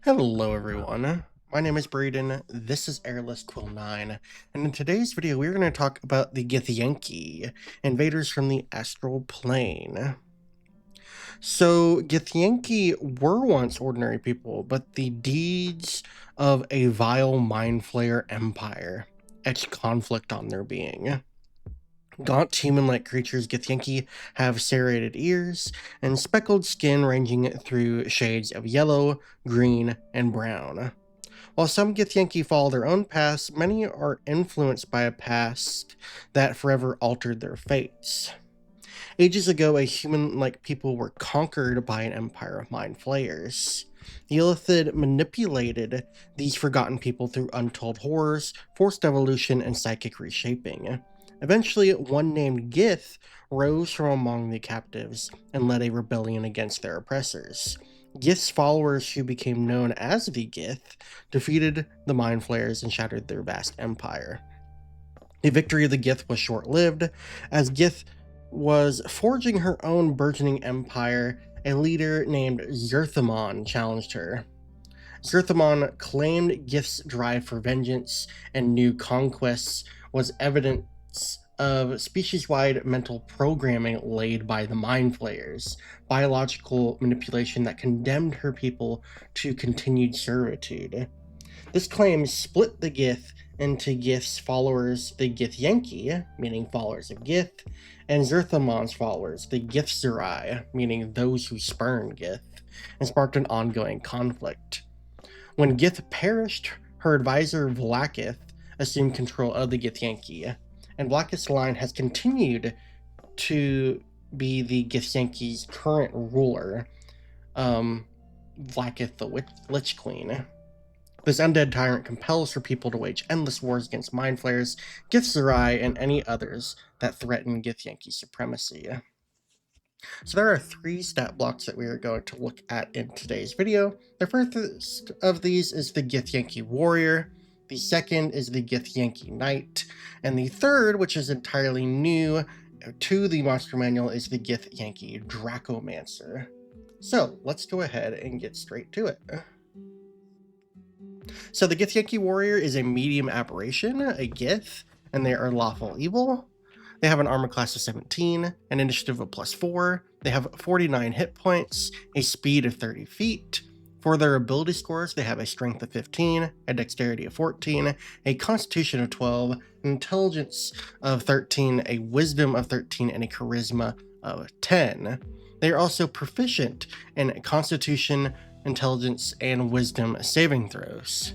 Hello everyone, my name is Braden, this is Airless Quill 9, and in today's video we're going to talk about the Githyanki, invaders from the Astral Plane. So Githyanki were once ordinary people, but the deeds of a vile mind flayer empire etched conflict on their being. Gaunt human-like creatures, Githyanki have serrated ears and speckled skin ranging through shades of yellow, green, and brown. While some Githyanki follow their own paths, many are influenced by a past that forever altered their fates. Ages ago, a human-like people were conquered by an empire of mind flayers. The Illithid manipulated these forgotten people through untold horrors, forced evolution, and psychic reshaping. Eventually, one named Gith rose from among the captives and led a rebellion against their oppressors. Gith's followers, who became known as the Gith, defeated the Mind Flayers and shattered their vast empire. The victory of the Gith was short-lived, as Gith was forging her own burgeoning empire. A leader named Zerthamon challenged her. Zerthamon claimed Gith's drive for vengeance and new conquests was evidence of species-wide mental programming laid by the Mind Flayers, biological manipulation that condemned her people to continued servitude. This claim split the Gith into Gith's followers, the Githyanki, meaning followers of Gith, and Zerthamon's followers, the Githzerai, meaning those who spurn Gith, and sparked an ongoing conflict. When Gith perished, her advisor Vlaakith assumed control of the Githyanki, and Vlaakith's line has continued to be the Githyanki's current ruler, Vlaakith the Lich Queen. This undead tyrant compels her people to wage endless wars against Mind Flayers, Githzerai, and any others that threaten Githyanki supremacy. So there are three stat blocks that we are going to look at in today's video. The first of these is the Githyanki Warrior, the second is the Githyanki Knight, and the third, which is entirely new to the monster manual, is the Githyanki Dracomancer. So let's go ahead and get straight to it. So the Githyanki Warrior is a medium aberration, a Gith, and they are lawful evil. They have an armor class of 17, an initiative of +4, they have 49 hit points, a speed of 30 feet. For their ability scores, they have a strength of 15, a dexterity of 14, a constitution of 12, an intelligence of 13, a wisdom of 13, and a charisma of 10. They are also proficient in constitution, intelligence, and wisdom saving throws.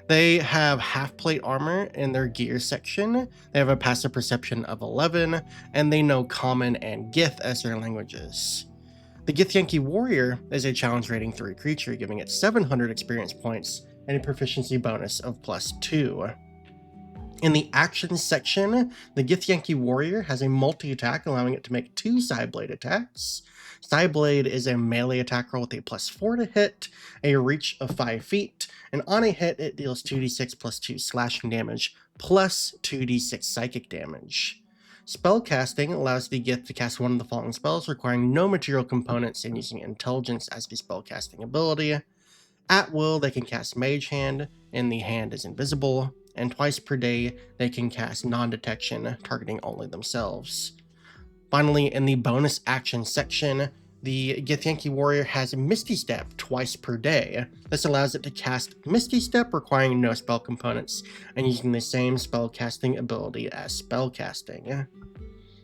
They have half-plate armor in their gear section, they have a passive perception of 11, and they know Common and Gith as their languages. The Githyanki Warrior is a challenge rating 3 creature, giving it 700 experience points and a proficiency bonus of +2. In the actions section, the Githyanki Warrior has a multi-attack, allowing it to make 2 Psyblade attacks. Psyblade is a melee attack roll with a +4 to hit, a reach of 5 feet, and on a hit it deals 2d6 +2 slashing damage, plus 2d6 psychic damage. Spellcasting allows the Gith to cast one of the following spells, requiring no material components and using intelligence as the spellcasting ability. At will, they can cast Mage Hand, and the hand is invisible, and twice per day they can cast non-detection, targeting only themselves. Finally, in the bonus action section, the Githyanki Warrior has Misty Step twice per day. This allows it to cast Misty Step, requiring no spell components, and using the same spellcasting ability as spellcasting.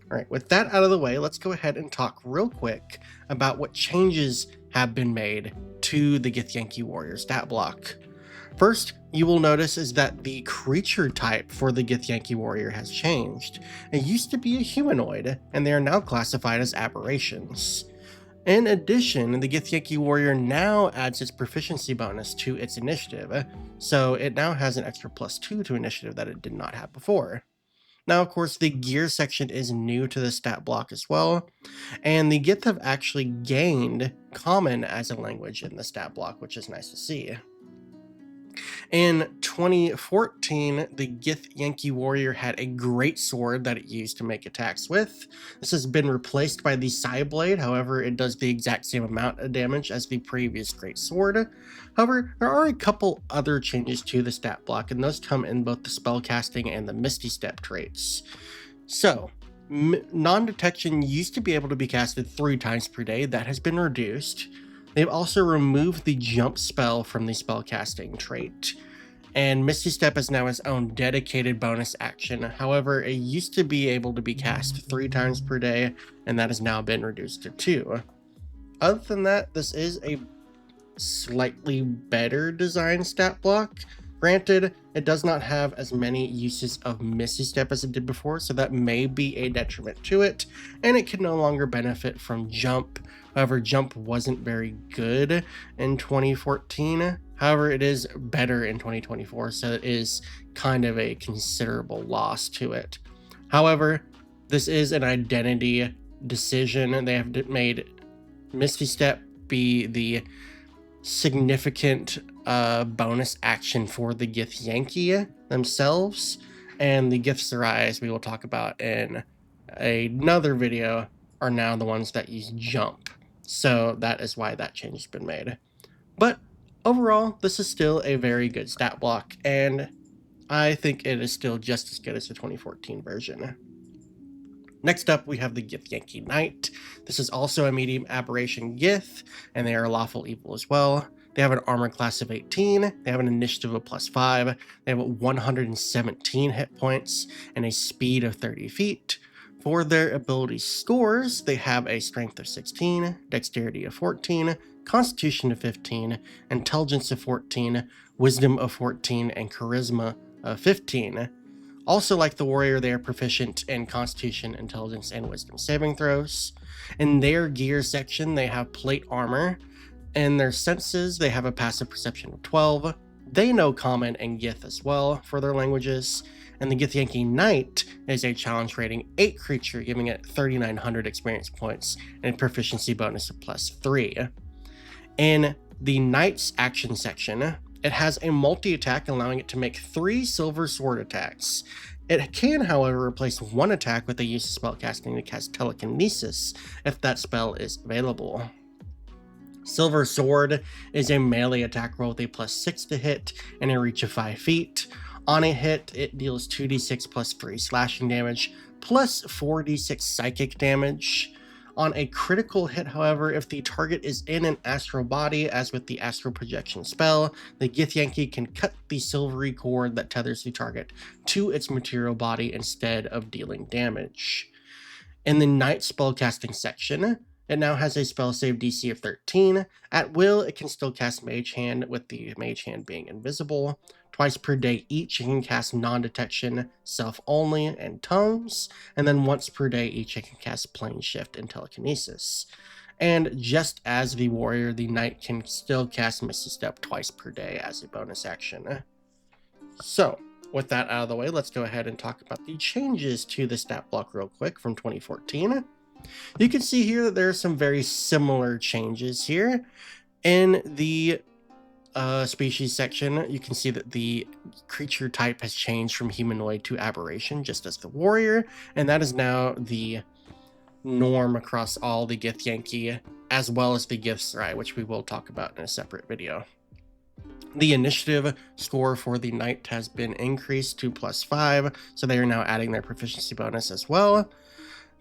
Alright, with that out of the way, let's go ahead and talk real quick about what changes have been made to the Githyanki Warrior stat block. First, you will notice is that the creature type for the Githyanki Warrior has changed. It used to be a humanoid, and they are now classified as aberrations. In addition, the Githyanki Warrior now adds its proficiency bonus to its initiative, so it now has an extra +2 to initiative that it did not have before. Now, of course, the gear section is new to the stat block as well, and the Gith have actually gained Common as a language in the stat block, which is nice to see. In 2014, the Githyanki warrior had a great sword that it used to make attacks with. This has been replaced by the Psyblade, however it does the exact same amount of damage as the previous great sword. However, there are a couple other changes to the stat block, and those come in both the spellcasting and the Misty Step traits. So, non-detection used to be able to be casted 3 times per day. That has been reduced. They've also removed the jump spell from the spellcasting trait, and Misty Step is now its own dedicated bonus action. However, it used to be able to be cast 3 times per day, and that has now been reduced to 2. Other than that, this is a slightly better design stat block. Granted, it does not have as many uses of Misty Step as it did before, so that may be a detriment to it, and it can no longer benefit from Jump. However, Jump wasn't very good in 2014. However, it is better in 2024, so it is kind of a considerable loss to it. However, this is an identity decision. They have made Misty Step be the significant bonus action for the Githyanki themselves, and the Githzerai, as we will talk about in another video, are now the ones that use Jump. So that is why that change has been made. But overall, this is still a very good stat block, and I think it is still just as good as the 2014 version. Next up, we have the Githyanki Knight. This is also a medium aberration Gith, and they are lawful evil as well. They have an armor class of 18, they have an initiative of +5, they have 117 hit points, and a speed of 30 feet. For their ability scores, they have a strength of 16, dexterity of 14, constitution of 15, intelligence of 14, wisdom of 14, and charisma of 15. Also, like the warrior, they are proficient in constitution, intelligence, and wisdom saving throws. In their gear section, they have plate armor. In their senses, they have a passive perception of 12. They know Common and Gith as well for their languages. And the Githyanki Knight is a challenge rating 8 creature, giving it 3,900 experience points and a proficiency bonus of +3. In the Knight's action section, it has a multi-attack, allowing it to make 3 silver sword attacks. It can, however, replace 1 attack with a use of spellcasting to cast telekinesis if that spell is available. Silver Sword is a melee attack roll with a +6 to hit and a reach of 5 feet. On a hit, it deals 2d6 +3 slashing damage, plus 4d6 psychic damage. On a critical hit, however, if the target is in an astral body, as with the astral projection spell, the Githyanki can cut the silvery cord that tethers the target to its material body instead of dealing damage. In the Knight spellcasting section, it now has a spell save DC of 13. At will, it can still cast Mage Hand, with the Mage Hand being invisible. Twice per day each, it can cast Non-Detection, Self-Only, and Tongues. And then once per day each, it can cast Plane Shift and Telekinesis. And just as the Warrior, the Knight can still cast Misty Step twice per day as a bonus action. So, with that out of the way, let's go ahead and talk about the changes to the stat block real quick from 2014. You can see here that there are some very similar changes here. In the species section, you can see that the creature type has changed from humanoid to aberration, just as the warrior, and that is now the norm across all the Githyanki, as well as the Githzerai, which we will talk about in a separate video. The initiative score for the Knight has been increased to +5, so they are now adding their proficiency bonus as well.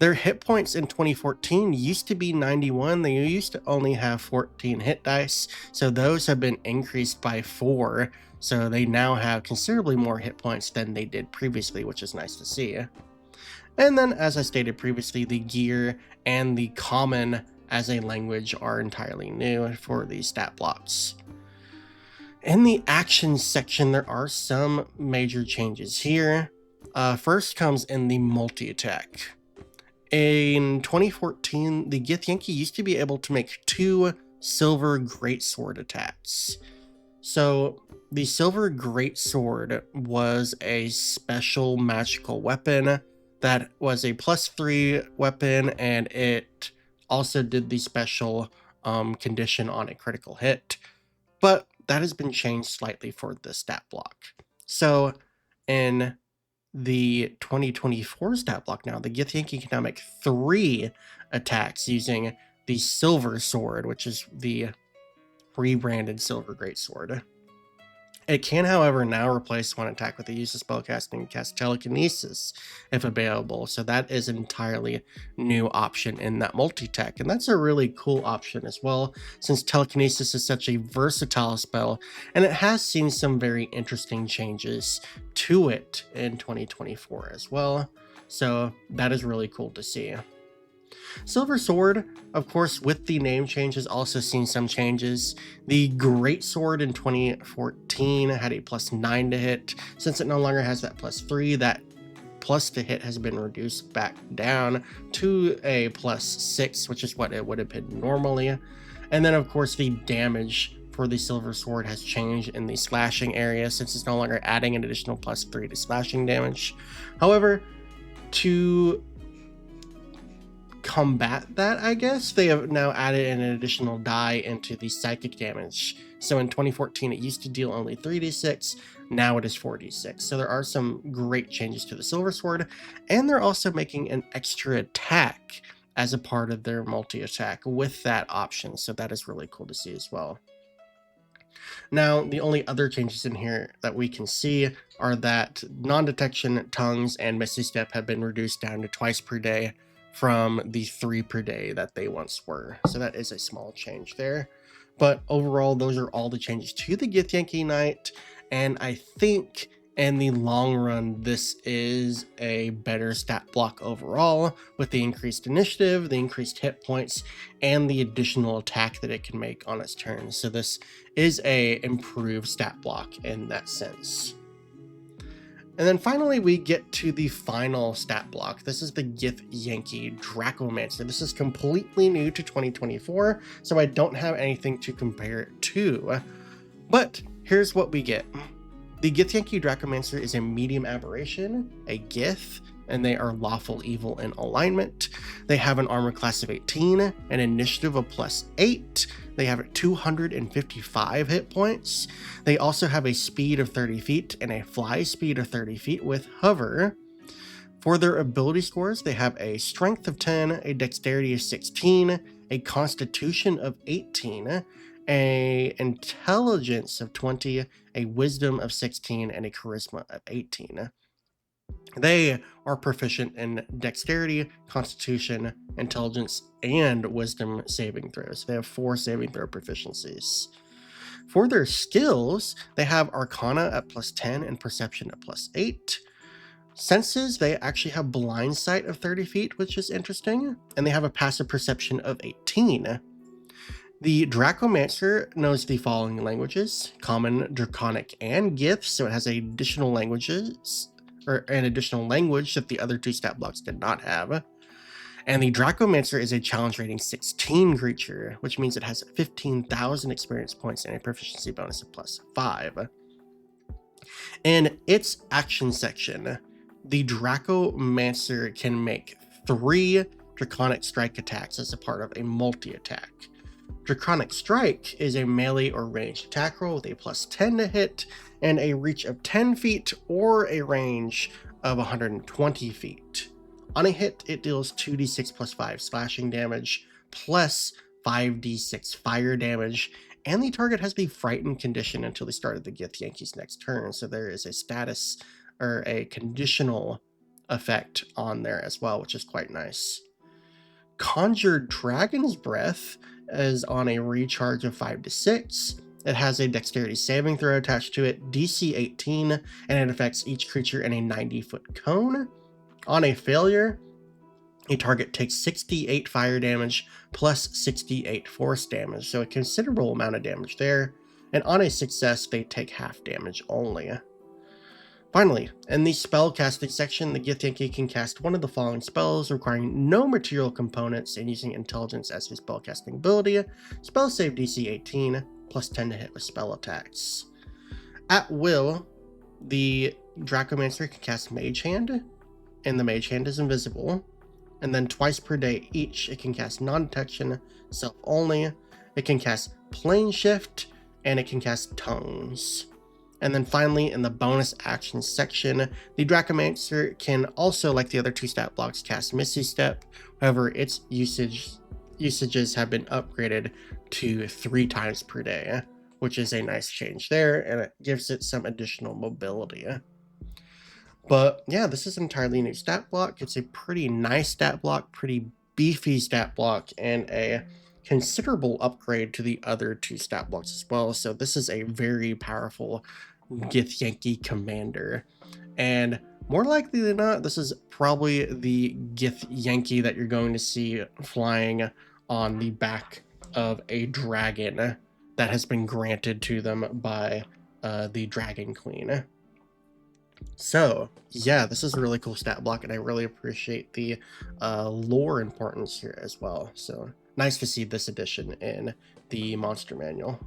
Their hit points in 2014 used to be 91. They used to only have 14 hit dice, so those have been increased by 4. So they now have considerably more hit points than they did previously, which is nice to see. And then, as I stated previously, the gear and the common as a language are entirely new for these stat blocks. In the actions section, there are some major changes here. First comes in the multi-attack. In 2014, the Githyanki used to be able to make 2 silver greatsword attacks. So the silver greatsword was a special magical weapon that was a +3 weapon, and it also did the special condition on a critical hit. But that has been changed slightly for the stat block. So in the 2024 stat block now, the Githyanki can now make 3 attacks using the Silver Sword, which is the rebranded Silver Greatsword. It can, however, now replace one attack with the use of spellcasting and cast telekinesis if available. So that is an entirely new option in that multi-tech. And that's a really cool option as well, since telekinesis is such a versatile spell, and it has seen some very interesting changes to it in 2024 as well. So that is really cool to see. Silver Sword, of course, with the name change, has also seen some changes. The Great Sword in 2014 had a +9 to hit. Since it no longer has that +3, that plus to hit has been reduced back down to a +6, which is what it would have been normally. And then, of course, the damage for the Silver Sword has changed in the slashing area, since it's no longer adding an additional +3 to slashing damage. However, to combat that, I guess, they have now added an additional die into the psychic damage. So in 2014 it used to deal only 3d6, now it is 4d6. So there are some great changes to the Silver Sword, and they're also making an extra attack as a part of their multi-attack with that option, so that is really cool to see as well. Now, the only other changes in here that we can see are that non-detection, tongues, and Misty Step have been reduced down to twice per day from the 3 per day that they once were. So that is a small change there. But overall, those are all the changes to the Githyanki Knight, and I think in the long run, this is a better stat block overall, with the increased initiative, the increased hit points, and the additional attack that it can make on its turn. So this is a improved stat block in that sense. And then finally, we get to the final stat block. This is the Githyanki Dracomancer. This is completely new to 2024, so I don't have anything to compare it to. But here's what we get. The Githyanki Dracomancer is a medium aberration, a Gith, and they are lawful evil in alignment. They have an armor class of 18, an initiative of +8. They have 255 hit points. They also have a speed of 30 feet and a fly speed of 30 feet with hover. For their ability scores, they have a strength of 10, a dexterity of 16, a constitution of 18, a intelligence of 20, a wisdom of 16, and a charisma of 18. They are proficient in dexterity, constitution, intelligence, and wisdom saving throws. They have 4 saving throw proficiencies. For their skills, they have Arcana at +10 and Perception at +8. Senses, they actually have Blind Sight of 30 feet, which is interesting, and they have a passive perception of 18. The Dracomancer knows the following languages: Common, Draconic, and Gith, so it has additional languages, or an additional language that the other 2 stat blocks did not have. And the Dracomancer is a challenge rating 16 creature, which means it has 15,000 experience points and a proficiency bonus of +5. In its action section, the Dracomancer can make 3 Draconic Strike attacks as a part of a multi-attack. Draconic Strike is a melee or ranged attack roll with a +10 to hit and a reach of 10 feet or a range of 120 feet. On a hit, it deals 2d6 +5 slashing damage plus 5d6 fire damage, and the target has the frightened condition until the start of the Githyanki's next turn. So there is a status or a conditional effect on there as well, which is quite nice. Conjured Dragon's Breath is on a recharge of 5 to 6. It has a dexterity saving throw attached to it, DC 18, and it affects each creature in a 90-foot cone. On a failure, a target takes 68 fire damage plus 68 force damage, so a considerable amount of damage there. And on a success, they take half damage only. Finally, in the spell casting section, the Githyanki can cast one of the following spells requiring no material components and using intelligence as his spellcasting ability. Spell save DC 18, +10 to hit with spell attacks. At will, the Dracomancer can cast Mage Hand, and the Mage Hand is invisible. And then twice per day each, it can cast non-detection, self only. It can cast Plane Shift, and it can cast tongues. And then finally, in the bonus action section, the Dracomancer can also, like the other 2 stat blocks, cast Misty Step. However, its usages have been upgraded to 3 times per day, which is a nice change there, and it gives it some additional mobility. But yeah, this is an entirely new stat block. It's a pretty nice stat block, pretty beefy stat block, and a considerable upgrade to the other 2 stat blocks as well. So this is a very powerful Githyanki commander. And more likely than not, this is probably the Githyanki that you're going to see flying on the back of a dragon that has been granted to them by the Dragon Queen. So yeah, this is a really cool stat block, and I really appreciate the lore importance here as well. So nice to see this addition in the monster manual.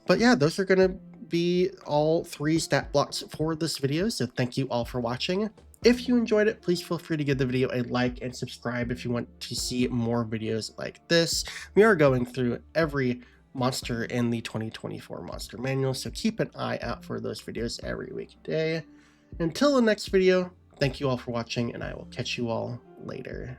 But yeah, those are going to be all 3 stat blocks for this video. So thank you all for watching. If you enjoyed it, please feel free to give the video a like and subscribe if you want to see more videos like this. We are going through every monster in the 2024 monster manual, so keep an eye out for those videos every weekday. Until the next video, thank you all for watching, and I will catch you all later.